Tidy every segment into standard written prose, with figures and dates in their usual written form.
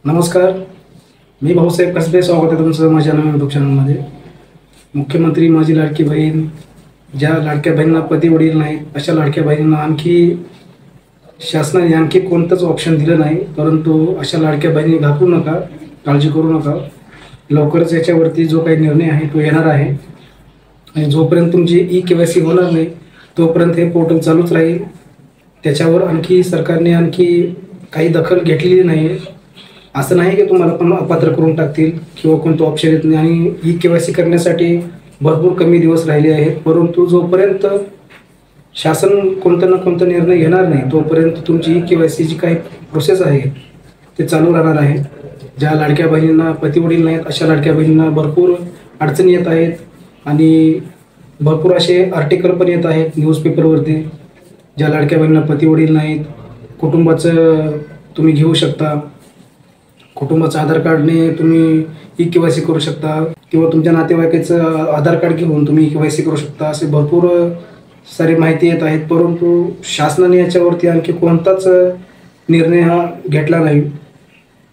नमस्कार, मी भाऊसाहेब कसबे. स्वागत आहे तुमचं माझ्या नवीन यूट्यूब चॅनलमध्ये. मुख्यमंत्री माझी लाडकी बहीण, ज्या लाडक्या बहिणींना पती वडील नाहीत अशा लाडक्या बहिणींना आणखी शासनाने आणखी कोणतंच ऑप्शन दिलं नाही. परंतु अशा लाडक्या बहिणी घाबरू नका, काळजी करू नका. लवकरच याच्यावरती जो काही निर्णय आहे तो येणार आहे आणि जोपर्यंत तुमची ई-KYC होणार नाही तोपर्यंत हे पोर्टल चालूच राहील. त्याच्यावर आणखी सरकारने काही दखल घेतलेली नाही. असं नाही की तुम्हाला पण अपात्र करून टाकतील किंवा कोणतं ऑप्शन येत नाही. आणि ई-KYC करण्यासाठी भरपूर कमी दिवस राहिले आहेत. परंतु जोपर्यंत शासन कोणता ना कोणता निर्णय घेणार नाही तोपर्यंत तुमची ई-KYC जी काही प्रोसेस आहे ते चालू राहणार आहे. ज्या लाडक्या बहिणींना पती वडील नाहीत अशा लाडक्या बहिणींना भरपूर अडचणी येत आहेत आणि भरपूर असे आर्टिकल पण येत आहेत न्यूजपेपरवरती. ज्या लाडक्या बहिणींना पती वडील नाहीत, कुटुंबाचं तुम्ही घेऊ शकता, कुटुंबाचं आधार कार्डने तुम्ही ई-KYC करू शकता किंवा तुमच्या नातेवाईकाचं आधार कार्ड घेऊन तुम्ही ई-KYC करू शकता. असे भरपूर सारी माहिती येत आहेत. परंतु शासनाने याच्यावरती आणखी कोणताच निर्णय हा घेतला नाही.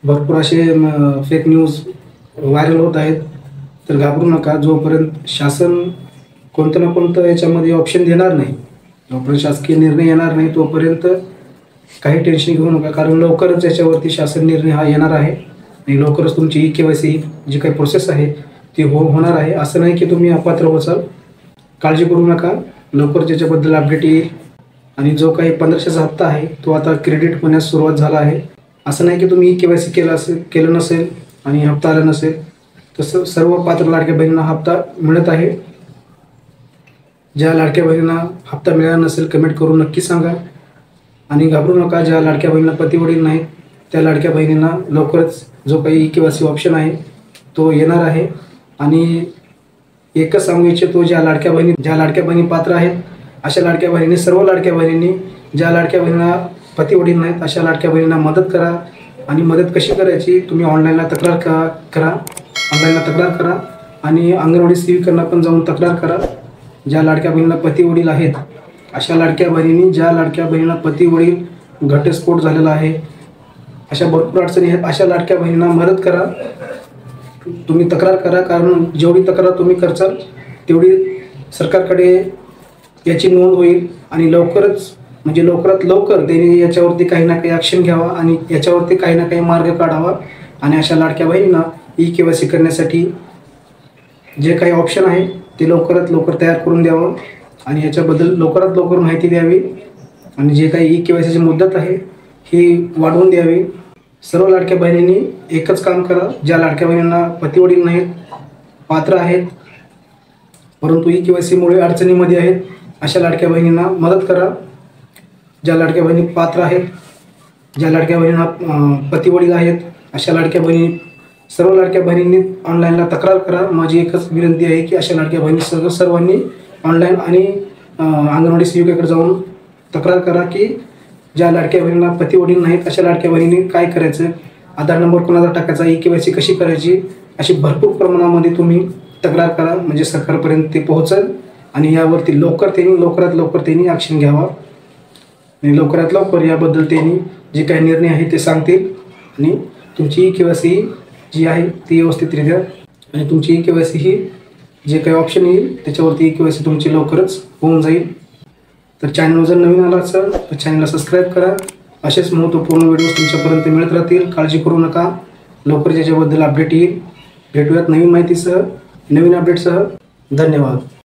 भरपूर असे फेक न्यूज व्हायरल होत आहेत. तर घाबरू नका. जोपर्यंत शासन कोणतं ना कोणतं याच्यामध्ये ऑप्शन देणार नाही, जोपर्यंत शासकीय निर्णय येणार नाही तोपर्यंत काही टेन्शन घेऊ नका. कारण लवकरच याच्यावरती शासन निर्णय हा येणार आहे आणि लवकरच तुमची ई-KYC जी काही प्रोसेस आहे ती होणार आहे. असं नाही की तुम्ही अपात्र होचाल. काळजी करू नका. लवकरच याच्याबद्दल अपडेट येईल. आणि जो काही 1500चा हप्ता आहे तो आता क्रेडिट होण्यास सुरुवात झाला आहे. असं नाही की तुम्ही ई-KYC केलं नसेल आणि हप्ता आला नसेल. तसं सर्व पात्र लाडक्या बहिणींना हप्ता मिळत आहे. ज्या लाडक्या बहिणींना हप्ता मिळाला नसेल कमेंट करून नक्की सांगा. आणि घाबरू नका. ज्या लाडक्या बहिणींना पती वडील नाहीत त्या लाडक्या बहिणींना लवकरच जो काही ई-KYC ऑप्शन आहे तो येणार आहे. आणि एकच सांगू इच्छितो, ज्या लाडक्या बहिणी पात्र आहेत अशा लाडक्या बहिणींनी, सर्व लाडक्या बहिणींनी, ज्या लाडक्या बहिणींना पती वडील नाहीत अशा लाडक्या बहिणींना मदत करा. आणि मदत कशी करायची, तुम्ही ऑनलाईनला तक्रार करा आणि अंगणवाडी सेविकांना पण जाऊन तक्रार करा. ज्या लाडक्या बहिणींना पती वडील आहेत अशा लाडक्या बहिणींनी, ज्या लाडक्या बहिणींना पती वडील घटस्फोट झालेला आहे, अशा भरपूर अडचणी आहेत, अशा लाडक्या बहिणींना मदत करा. तुम्ही तक्रार करा. कारण जेवढी तक्रार तुम्ही करचाल तेवढी सरकारकडे याची नोंद होईल आणि लवकरात लवकर त्यांनी याच्यावरती काही ना काही ॲक्शन घ्यावा आणि याच्यावरती काही ना काही मार्ग काढावा. आणि अशा लाडक्या बहिणींना ई-KYC करण्यासाठी जे काही ऑप्शन आहे ते लवकरात लवकर तयार करून द्यावं आणि याच्याबद्दल लवकरात लवकर माहिती द्यावी. आणि जे काही ई-KYCची मुदत आहे ही वाढवून द्यावी. सर्व लाडक्या बहिणींनी एकच काम करा. ज्या लाडक्या बहिणींना पती वडील नाहीत, पात्र आहेत परंतु ई-KYCमुळे अडचणीमध्ये आहेत अशा लाडक्या बहिणींना मदत करा. ज्या लाडक्या बहिणी पात्र आहेत, ज्या लाडक्या बहिणींना पती वडील आहेत अशा लाडक्या बहिणी, सर्व लाडक्या बहिणींनी ऑनलाईनला तक्रार करा. माझी एकच विनंती आहे की अशा लाडक्या बहिणी सर्वांनी ऑनलाईन आणि अंगणवाडी सेविकेकडे जाऊन तक्रार करा की ज्या लाडक्या बहिणींना पती वडील नाहीत अशा लाडक्या बहिणींनी काय करायचं, आधार नंबर कोणाचा टाकायचा, ई-KYC कशी करायची, अशी भरपूर प्रमाणामध्ये तुम्ही तक्रार करा. म्हणजे सरकारपर्यंत ते पोहोचेल आणि यावरती लवकरात लवकर त्यांनी ॲक्शन घ्यावा आणि लवकरात लवकर याबद्दल त्यांनी जे काही निर्णय आहे ते सांगतील आणि तुमची ई-KYC जी आहे ती व्यवस्थितरित्या आणि तुमची ई-KYC ही जे काही ऑप्शन येईल त्याच्यावरती ई-KYC तुमची लवकरच होऊन जाईल. तर चॅनल जर नवीन आला असेल तर चॅनलला सबस्क्राईब करा. असेच महत्त्वपूर्ण व्हिडिओज तुमच्यापर्यंत मिळत राहतील. काळजी करू नका. लवकरच याच्याबद्दल अपडेट येईल. भेटूयात नवीन माहितीसह, नवीन अपडेटसह. धन्यवाद.